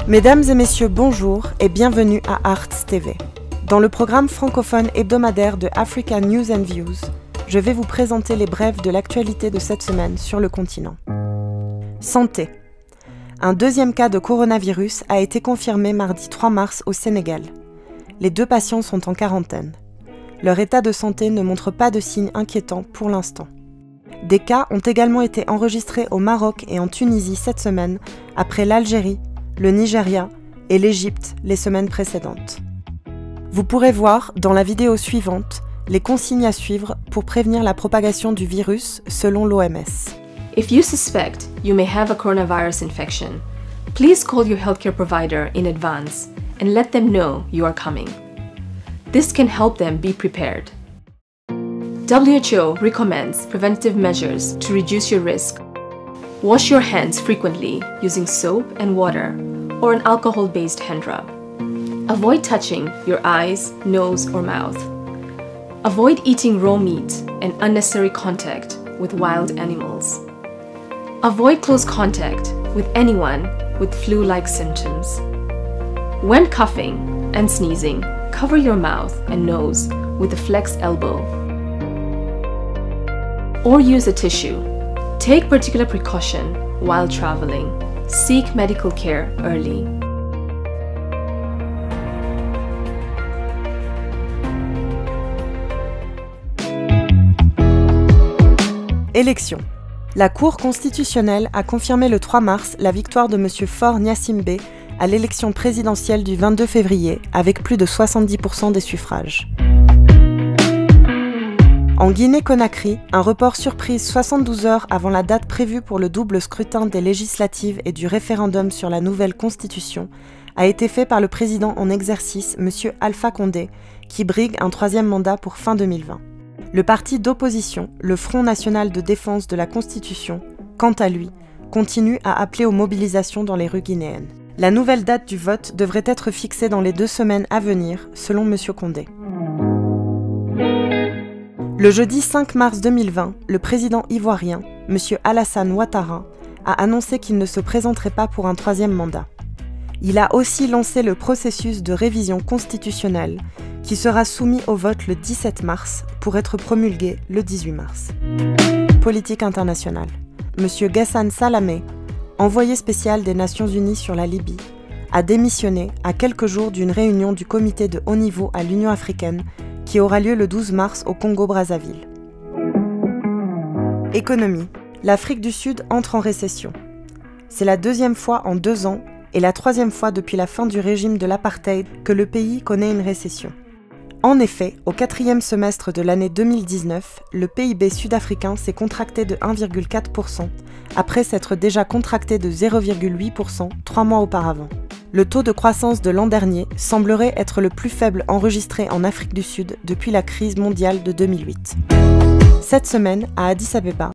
Mesdames et messieurs, bonjour et bienvenue à Arts TV. Dans le programme francophone hebdomadaire de Africa News and Views, je vais vous présenter les brèves de l'actualité de cette semaine sur le continent. Santé. Un deuxième cas de coronavirus a été confirmé mardi 3 mars au Sénégal. Les 2 patients sont en quarantaine. Leur état de santé ne montre pas de signes inquiétants pour l'instant. Des cas ont également été enregistrés au Maroc et en Tunisie cette semaine, après l'Algérie, le Nigeria et l'Égypte les semaines précédentes. Vous pourrez voir dans la vidéo suivante les consignes à suivre pour prévenir la propagation du virus selon l'OMS. If you suspect you may have a coronavirus infection, please call your healthcare provider in advance and let them know you are coming. This can help them be prepared. WHO recommends preventive measures to reduce your risk. Wash your hands frequently using soap and water or an alcohol-based hand rub. Avoid touching your eyes, nose, or mouth. Avoid eating raw meat and unnecessary contact with wild animals. Avoid close contact with anyone with flu-like symptoms. When coughing and sneezing, cover your mouth and nose with a flexed elbow. Or use a tissue. Take particular precaution while traveling. Seek medical care early. Élections. La Cour constitutionnelle a confirmé le 3 mars la victoire de M. Faure Gnassingbé à l'élection présidentielle du 22 février avec plus de 70% des suffrages. En Guinée-Conakry, un report surprise 72 heures avant la date prévue pour le double scrutin des législatives et du référendum sur la nouvelle constitution a été fait par le président en exercice, M. Alpha Condé, qui brigue un 3e mandat pour fin 2020. Le parti d'opposition, le Front national de défense de la Constitution, quant à lui, continue à appeler aux mobilisations dans les rues guinéennes. La nouvelle date du vote devrait être fixée dans les 2 semaines à venir, selon M. Condé. Le jeudi 5 mars 2020, le président ivoirien, M. Alassane Ouattara, a annoncé qu'il ne se présenterait pas pour un 3e mandat. Il a aussi lancé le processus de révision constitutionnelle qui sera soumis au vote le 17 mars pour être promulgué le 18 mars. Politique internationale. M. Ghassan Salamé, envoyé spécial des Nations Unies sur la Libye, a démissionné à quelques jours d'une réunion du comité de haut niveau à l'Union africaine qui aura lieu le 12 mars au Congo-Brazzaville. Économie. L'Afrique du Sud entre en récession. C'est la 2e fois en 2 ans et la 3e fois depuis la fin du régime de l'apartheid que le pays connaît une récession. En effet, au 4e semestre de l'année 2019, le PIB sud-africain s'est contracté de 1,4%, après s'être déjà contracté de 0,8% 3 mois auparavant. Le taux de croissance de l'an dernier semblerait être le plus faible enregistré en Afrique du Sud depuis la crise mondiale de 2008. Cette semaine, à Addis Abeba,